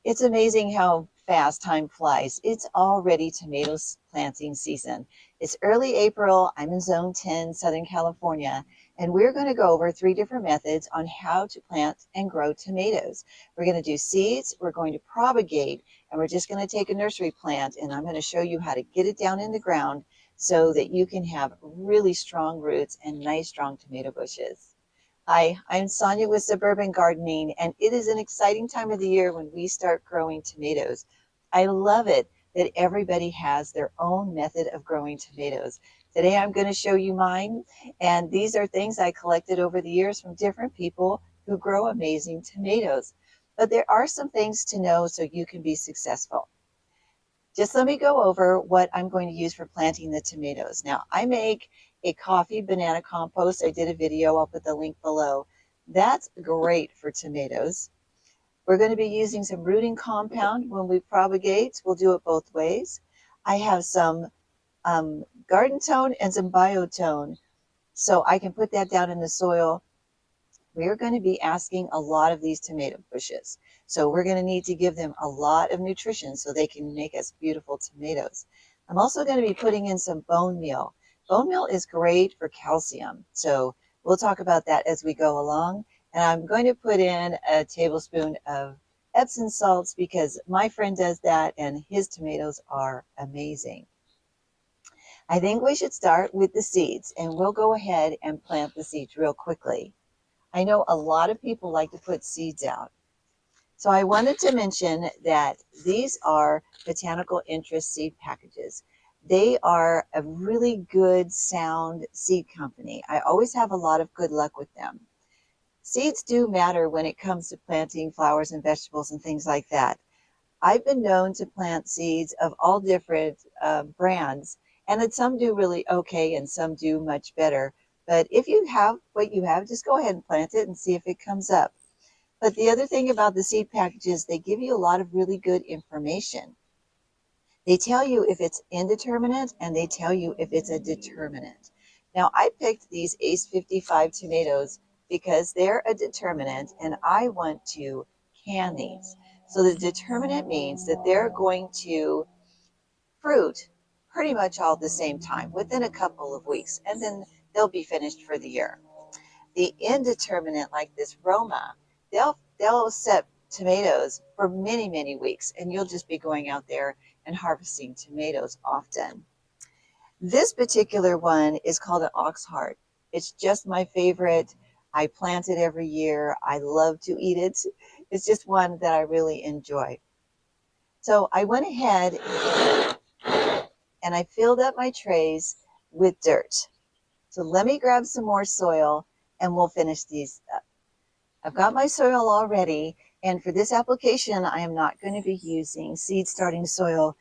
It's amazing how fast time flies. It's already tomato planting season. It's early April. I'm in Zone 10, Southern California, and we're going to go over 3 different methods on how to plant and grow tomatoes. We're going to do seeds, we're going to propagate, and we're just going to take a nursery plant, and I'm going to show you how to get it down in the ground so that you can have really strong roots and nice, strong tomato bushes. Hi, I'm Sonia with Suburban Gardening, and it is an exciting time of the year when we start growing tomatoes. I love it that everybody has their own method of growing tomatoes. Today I'm going to show you mine, and these are things I collected over the years from different people who grow amazing tomatoes. But there are some things to know so you can be successful. Just let me go over what I'm going to use for planting the tomatoes. Now, I make a coffee banana compost. I did a video. I'll put the link below. That's great for tomatoes. We're going to be using some rooting compound when we propagate. We'll do it both ways. I have some garden tone and some biotone, so I can put that down in the soil. We're going to be asking a lot of these tomato bushes. So we're going to need to give them a lot of nutrition so they can make us beautiful tomatoes. I'm also going to be putting in some bone meal. Bone meal is great for calcium. So we'll talk about that as we go along. And I'm going to put in a tablespoon of Epsom salts because my friend does that and his tomatoes are amazing. I think we should start with the seeds, and we'll go ahead and plant the seeds real quickly. I know a lot of people like to put seeds out. So I wanted to mention that these are botanical interest seed packages. They are a really good, sound seed company. I always have a lot of good luck with them. Seeds do matter when it comes to planting flowers and vegetables and things like that. I've been known to plant seeds of all different brands, and that some do really okay and some do much better. But if you have what you have, just go ahead and plant it and see if it comes up. But the other thing about the seed packages, they give you a lot of really good information. They tell you if it's indeterminate and they tell you if it's a determinate. Now, I picked these Ace 55 tomatoes because they're a determinate and I want to can these. So the determinate means that they're going to fruit pretty much all at the same time within a couple of weeks, and then they'll be finished for the year. The indeterminate, like this Roma, they'll set tomatoes for many, many weeks, and you'll just be going out there and harvesting tomatoes often. This particular one is called an ox heart. It's just my favorite. I plant it every year. I love to eat it. It's just one that I really enjoy. So I went ahead and I filled up my trays with dirt. So let me grab some more soil and we'll finish these up. I've got my soil all ready, and for this application, I am not going to be using seed starting soil.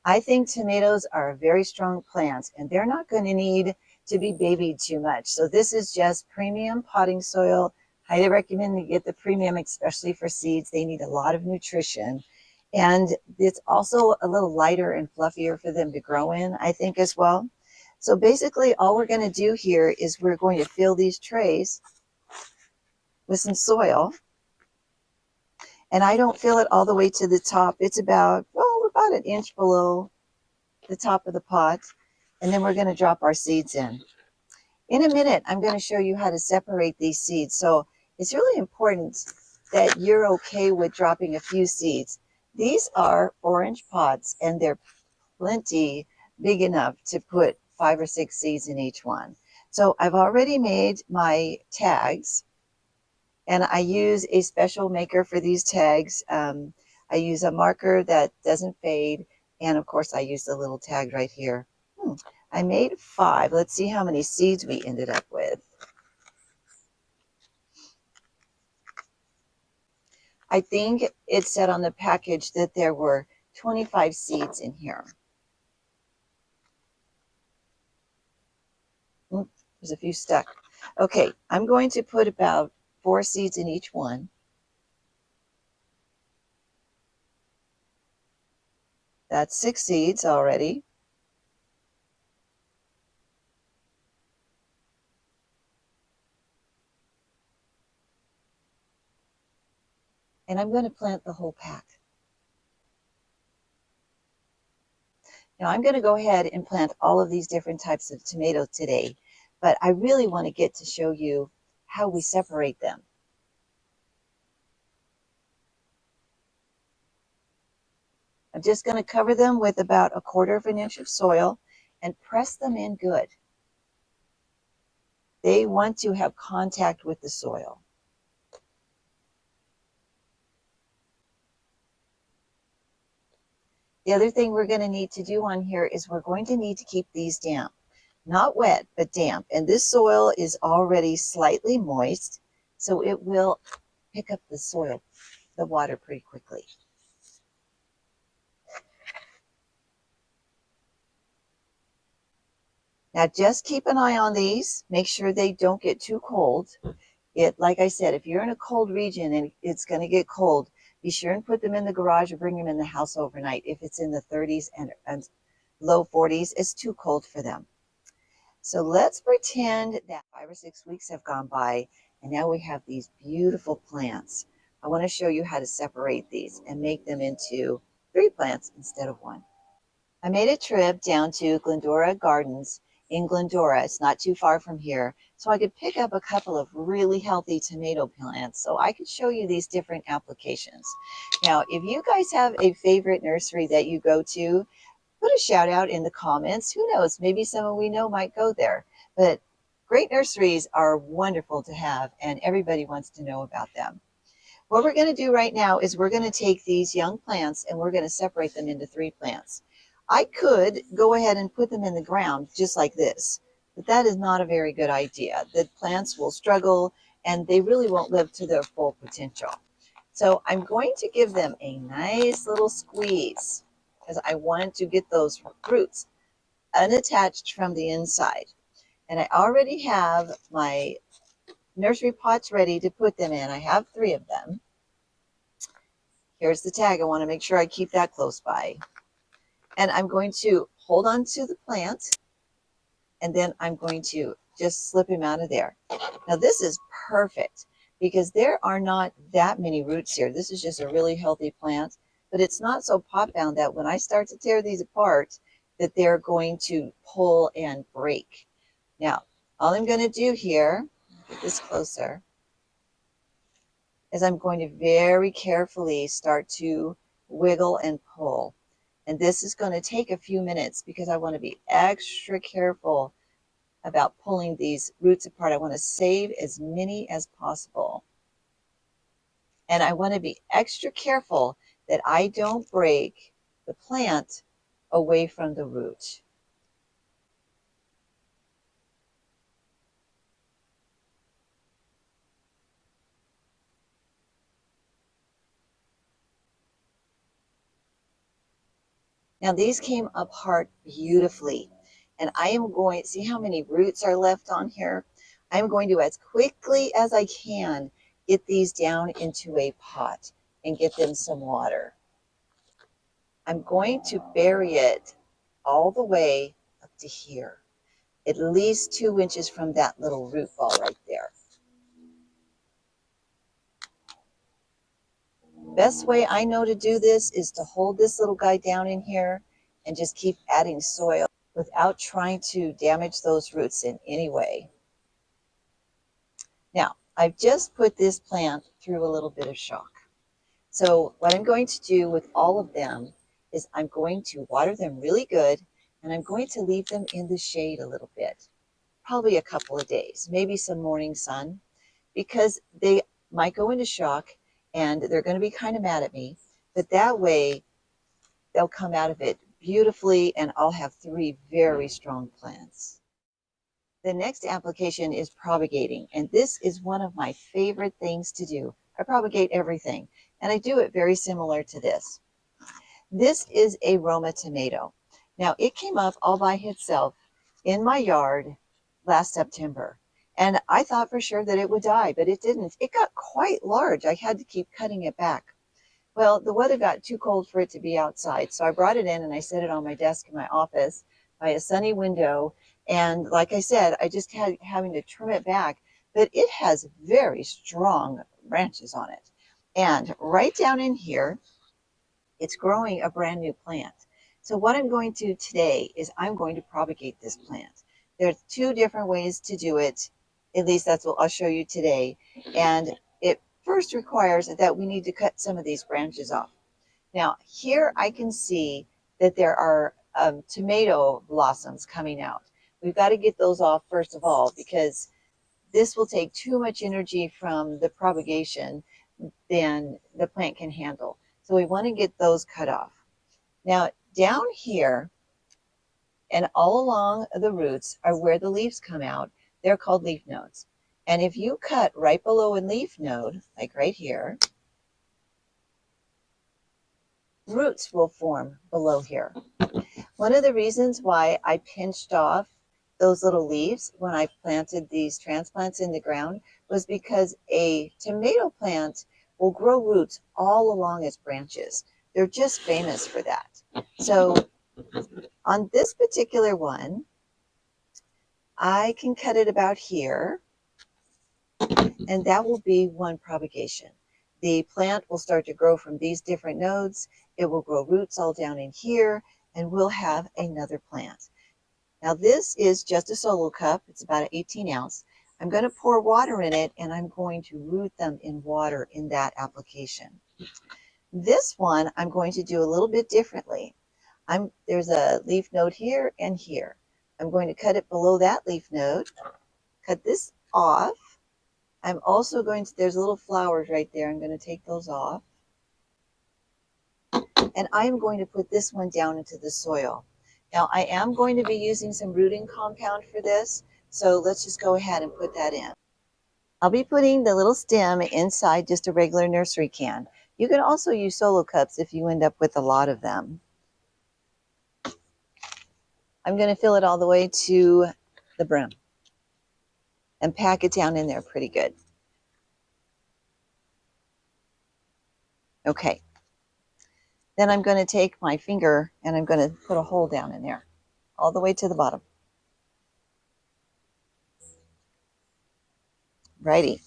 I think tomatoes are a very strong plant, and they're not going to need to be babied too much. So this is just premium potting soil. Highly recommend you get the premium, especially for seeds. They need a lot of nutrition. And it's also a little lighter and fluffier for them to grow in, I think, as well. So basically, all we're going to do here is we're going to fill these trays with some soil. And I don't fill it all the way to the top. It's about, well, we're about an inch below the top of the pot. And then we're going to drop our seeds in. In a minute, I'm going to show you how to separate these seeds. So it's really important that you're okay with dropping a few seeds. These are orange pots, and they're plenty big enough to put 5 or 6 seeds in each one. So I've already made my tags, and I use a special maker for these tags. I use a marker that doesn't fade, and of course I use the little tag right here. I made 5. Let's see how many seeds we ended up with. I think it said on the package that there were 25 seeds in here. There's a few stuck. Okay, I'm going to put about 4 seeds in each one. That's 6 seeds already. And I'm going to plant the whole pack. Now I'm going to go ahead and plant all of these different types of tomatoes today, but I really want to get to show you how we separate them. I'm just going to cover them with about 1/4 of an inch of soil and press them in good. They want to have contact with the soil. The other thing we're going to need to do on here is we're going to need to keep these damp. Not wet, but damp. And this soil is already slightly moist, so it will pick up the water pretty quickly. Now just keep an eye on these. Make sure they don't get too cold. Like I said, if you're in a cold region and it's going to get cold, be sure and put them in the garage or bring them in the house overnight. If it's in the 30s and low 40s, it's too cold for them. So let's pretend that 5 or 6 weeks have gone by and now we have these beautiful plants. I want to show you how to separate these and make them into 3 plants instead of 1. I made a trip down to Glendora Gardens in Glendora. It's not too far from here, so I could pick up a couple of really healthy tomato plants so I could show you these different applications. Now, if you guys have a favorite nursery that you go to, put a shout out in the comments. Who knows, maybe someone we know might go there. But great nurseries are wonderful to have, and everybody wants to know about them. What we're going to do right now is we're going to take these young plants and we're going to separate them into 3 plants. I could go ahead and put them in the ground just like this, but that is not a very good idea. The plants will struggle and they really won't live to their full potential. So I'm going to give them a nice little squeeze because I wanted to get those roots unattached from the inside. And I already have my nursery pots ready to put them in. I have 3 of them. Here's the tag. I want to make sure I keep that close by. And I'm going to hold on to the plant and then I'm going to just slip him out of there. Now this is perfect because there are not that many roots here. This is just a really healthy plant, but it's not so pot bound that when I start to tear these apart that they're going to pull and break. Now, all I'm going to do here, get this closer, is I'm going to very carefully start to wiggle and pull. And this is going to take a few minutes because I want to be extra careful about pulling these roots apart. I want to save as many as possible. And I want to be extra careful that I don't break the plant away from the root. Now these came apart beautifully. And I am going, see how many roots are left on here? I'm going to, as quickly as I can, get these down into a pot and get them some water. I'm going to bury it all the way up to here, at least 2 inches from that little root ball right there. Best way I know to do this is to hold this little guy down in here and just keep adding soil without trying to damage those roots in any way. Now, I've just put this plant through a little bit of shock. So what I'm going to do with all of them is I'm going to water them really good and I'm going to leave them in the shade a little bit, probably a couple of days, maybe some morning sun, because they might go into shock and they're going to be kind of mad at me, but that way they'll come out of it beautifully and I'll have 3 very strong plants. The next application is propagating, and this is one of my favorite things to do. I propagate everything, and I do it very similar to this. This is a Roma tomato. Now, it came up all by itself in my yard last September, and I thought for sure that it would die, but it didn't. It got quite large. I had to keep cutting it back. Well, the weather got too cold for it to be outside, so I brought it in and I set it on my desk in my office by a sunny window. And like I said, I just had having to trim it back, but it has very strong branches on it. And right down in here, it's growing a brand new plant. So what I'm going to do today is I'm going to propagate this plant. There are two different ways to do it. At least that's what I'll show you today. And it first requires that we need to cut some of these branches off. Now here I can see that there are tomato blossoms coming out. We've got to get those off first of all, because this will take too much energy from the propagation than the plant can handle. So we want to get those cut off. Now down here and all along the roots are where the leaves come out. They're called leaf nodes. And if you cut right below a leaf node, like right here, roots will form below here. One of the reasons why I pinched off those little leaves when I planted these transplants in the ground was because a tomato plant will grow roots all along its branches. They're just famous for that. So on this particular one, I can cut it about here, and that will be one propagation. The plant will start to grow from these different nodes. It will grow roots all down in here, and we'll have another plant. Now this is just a solo cup. It's about an 18 ounce. I'm going to pour water in it, and I'm going to root them in water in that application. This one I'm going to do a little bit differently. There's a leaf node here and here. I'm going to cut it below that leaf node, cut this off. I'm also going to, there's little flowers right there. I'm going to take those off. And I'm going to put this one down into the soil. Now I am going to be using some rooting compound for this. So let's just go ahead and put that in. I'll be putting the little stem inside just a regular nursery can. You can also use solo cups if you end up with a lot of them. I'm going to fill it all the way to the brim and pack it down in there pretty good. Okay. Then I'm going to take my finger and I'm going to put a hole down in there, all the way to the bottom. Righty.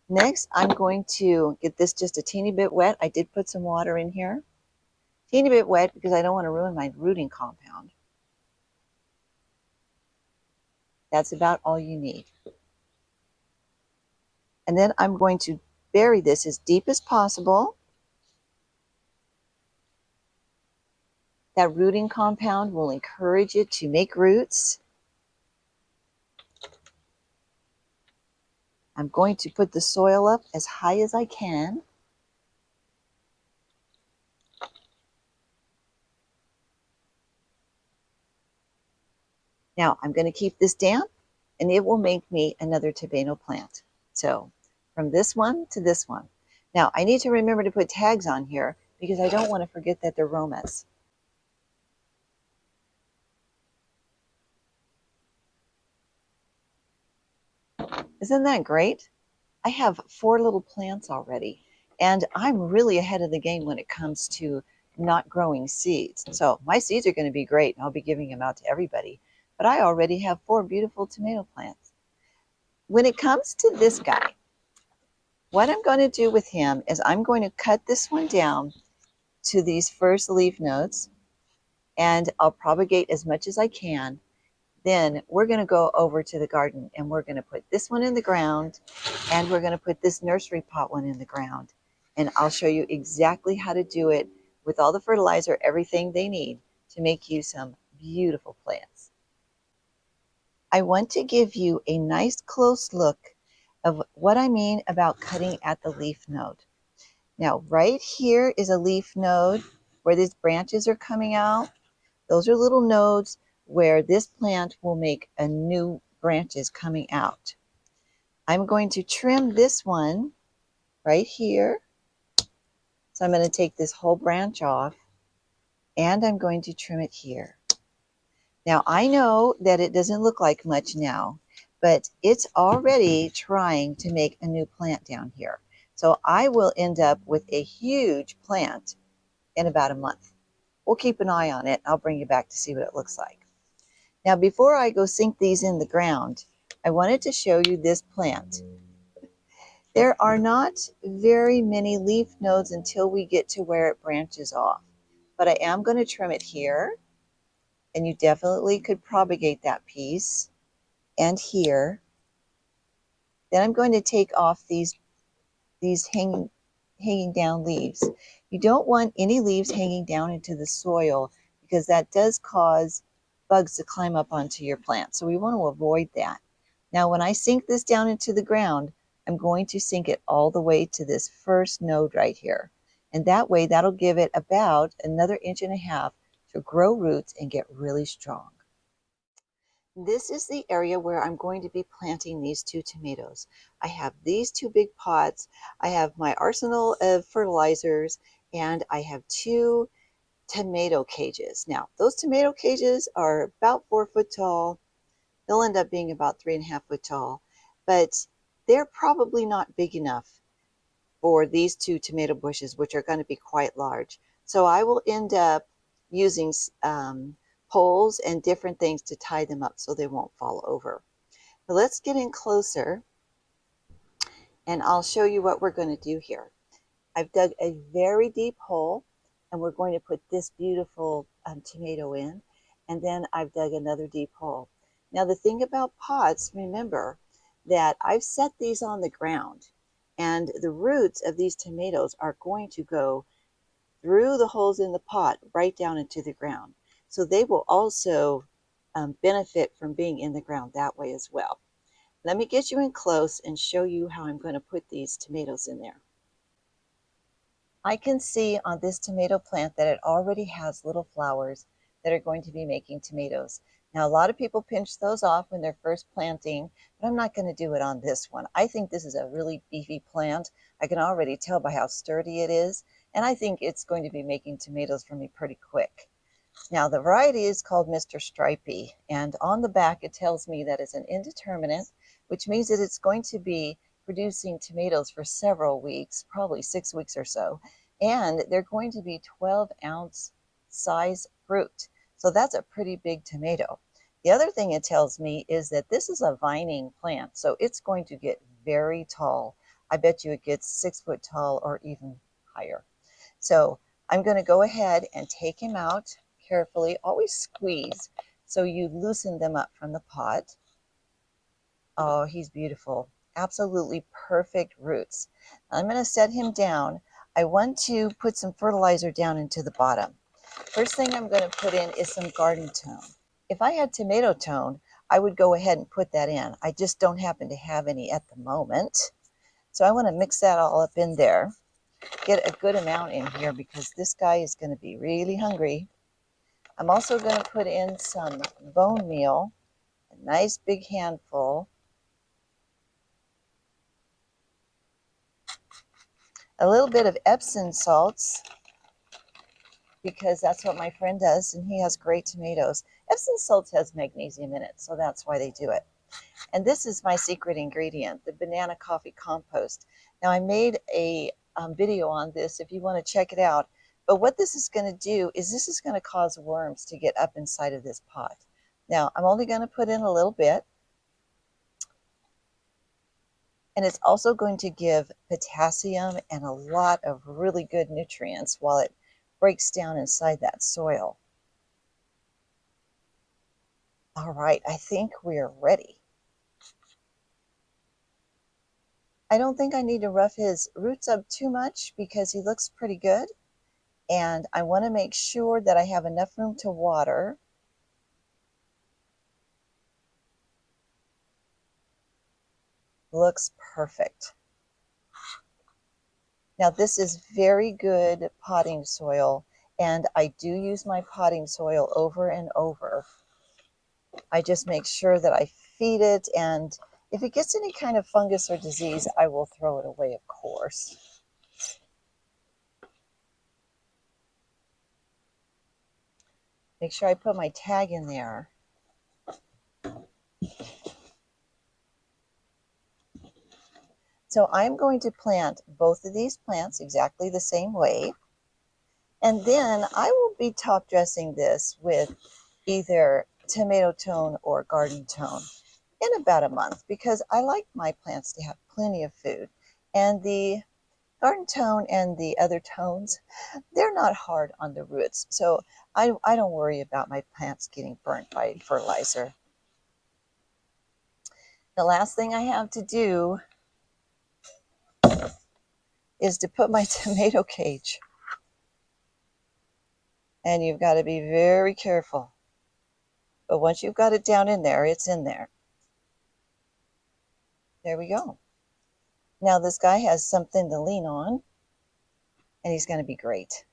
Next, I'm going to get this just a teeny bit wet. I did put some water in here. Teeny bit wet because I don't want to ruin my rooting compound. That's about all you need. And then I'm going to bury this as deep as possible. That rooting compound will encourage it to make roots. I'm going to put the soil up as high as I can. Now I'm going to keep this damp, and it will make me another tomato plant. So from this one to this one. Now I need to remember to put tags on here because I don't want to forget that they're Romas. Isn't that great? I have 4 little plants already, and I'm really ahead of the game when it comes to not growing seeds. So my seeds are going to be great, and I'll be giving them out to everybody. But I already have 4 beautiful tomato plants. When it comes to this guy, what I'm going to do with him is I'm going to cut this one down to these first leaf nodes, and I'll propagate as much as I can. Then we're going to go over to the garden, and we're going to put this one in the ground, and we're going to put this nursery pot one in the ground. And I'll show you exactly how to do it with all the fertilizer, everything they need to make you some beautiful plants. I want to give you a nice close look of what I mean about cutting at the leaf node. Now, right here is a leaf node where these branches are coming out. Those are little nodes where this plant will make a new branches coming out. I'm going to trim this one right here. So I'm going to take this whole branch off, and I'm going to trim it here. Now I know that it doesn't look like much now, but it's already trying to make a new plant down here. So I will end up with a huge plant in about a month. We'll keep an eye on it. I'll bring you back to see what it looks like. Now, before I go sink these in the ground, I wanted to show you this plant. There are not very many leaf nodes until we get to where it branches off. but I am going to trim it here, and you definitely could propagate that piece, and here. Then I'm going to take off these hanging down leaves. You don't want any leaves hanging down into the soil because that does cause bugs to climb up onto your plant. So we want to avoid that. Now, when I sink this down into the ground, I'm going to sink it all the way to this first node right here. And that way, that'll give it about another 1.5 inches to grow roots and get really strong. This is the area where I'm going to be planting these 2 tomatoes. I have these 2 big pots. I have my arsenal of fertilizers, and I have 2 tomato cages. Now, those tomato cages are about 4 foot tall. They'll end up being about 3.5 foot tall, but they're probably not big enough for these 2 tomato bushes, which are going to be quite large. So I will end up using poles and different things to tie them up so they won't fall over. But let's get in closer and I'll show you what we're going to do here. I've dug a very deep hole and we're going to put this beautiful tomato in, and then I've dug another deep hole. Now the thing about pots, remember that I've set these on the ground, and the roots of these tomatoes are going to go through the holes in the pot right down into the ground. So they will also benefit from being in the ground that way as well. Let me get you in close and show you how I'm going to put these tomatoes in there. I can see on this tomato plant that it already has little flowers that are going to be making tomatoes. Now, a lot of people pinch those off when they're first planting, but I'm not going to do it on this one. I think this is a really beefy plant. I can already tell by how sturdy it is, and I think it's going to be making tomatoes for me pretty quick. Now, the variety is called Mr. Stripey, and on the back it tells me that it's an indeterminate, which means that it's going to be producing tomatoes for several weeks, probably 6 weeks or so, and they're going to be 12-ounce size fruit. So that's a pretty big tomato. The other thing it tells me is that this is a vining plant, so it's going to get very tall. I bet you it gets 6 foot tall or even higher. So I'm going to go ahead and take him out carefully. Always squeeze so you loosen them up from the pot. Oh, he's beautiful. Absolutely perfect roots. I'm going to set him down. I want to put some fertilizer down into the bottom. First thing I'm going to put in is some garden tone. If I had tomato tone, I would go ahead and put that in. I just don't happen to have any at the moment. So I want to mix that all up in there. Get a good amount in here because this guy is going to be really hungry. I'm also going to put in some bone meal, a nice big handful. A little bit of Epsom salts because that's what my friend does, and he has great tomatoes. Epsom salt has magnesium in it, so that's why they do it. And this is my secret ingredient, the banana coffee compost. Now, I made a video on this if you want to check it out. But what this is going to do is this is going to cause worms to get up inside of this pot. Now, I'm only going to put in a little bit. And it's also going to give potassium and a lot of really good nutrients while it breaks down inside that soil. All right, I think we're ready. I don't think I need to rough his roots up too much because he looks pretty good. And I want to make sure that I have enough room to water. Looks perfect. Now this is very good potting soil, and I do use my potting soil over and over. I just make sure that I feed it, and if it gets any kind of fungus or disease, I will throw it away, of course. Make sure I put my tag in there. So I'm going to plant both of these plants exactly the same way. And then I will be top dressing this with either tomato tone or garden tone in about a month because I like my plants to have plenty of food. And the garden tone and the other tones, they're not hard on the roots. So I don't worry about my plants getting burnt by fertilizer. The last thing I have to do is to put my tomato cage. And you've got to be very careful. But once you've got it down in there, it's in there. There we go. Now this guy has something to lean on, and he's going to be great.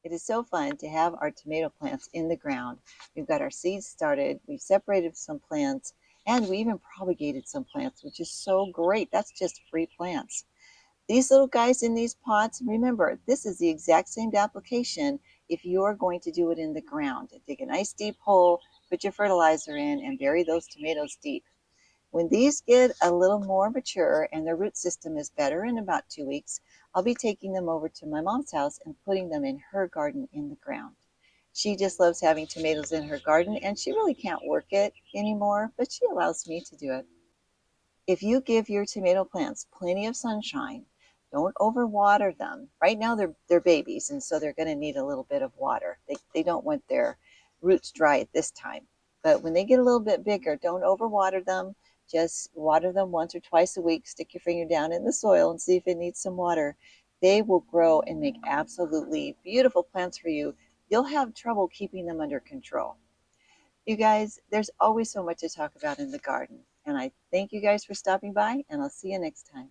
It is so fun to have our tomato plants in the ground. We've got our seeds started, we've separated some plants, and we even propagated some plants, which is so great. That's just free plants. These little guys in these pots, remember, this is the exact same application if you're going to do it in the ground. Dig a nice deep hole, put your fertilizer in, and bury those tomatoes deep. When these get a little more mature and their root system is better in about 2 weeks, I'll be taking them over to my mom's house and putting them in her garden in the ground. She just loves having tomatoes in her garden, and she really can't work it anymore, but she allows me to do it. If you give your tomato plants plenty of sunshine, don't overwater them. Right now they're babies, and so they're going to need a little bit of water. They don't want their roots dry at this time. But when they get a little bit bigger, don't overwater them. Just water them once or twice a week. Stick your finger down in the soil and see if it needs some water. They will grow and make absolutely beautiful plants for you. You'll have trouble keeping them under control. You guys, there's always so much to talk about in the garden. And I thank you guys for stopping by, and I'll see you next time.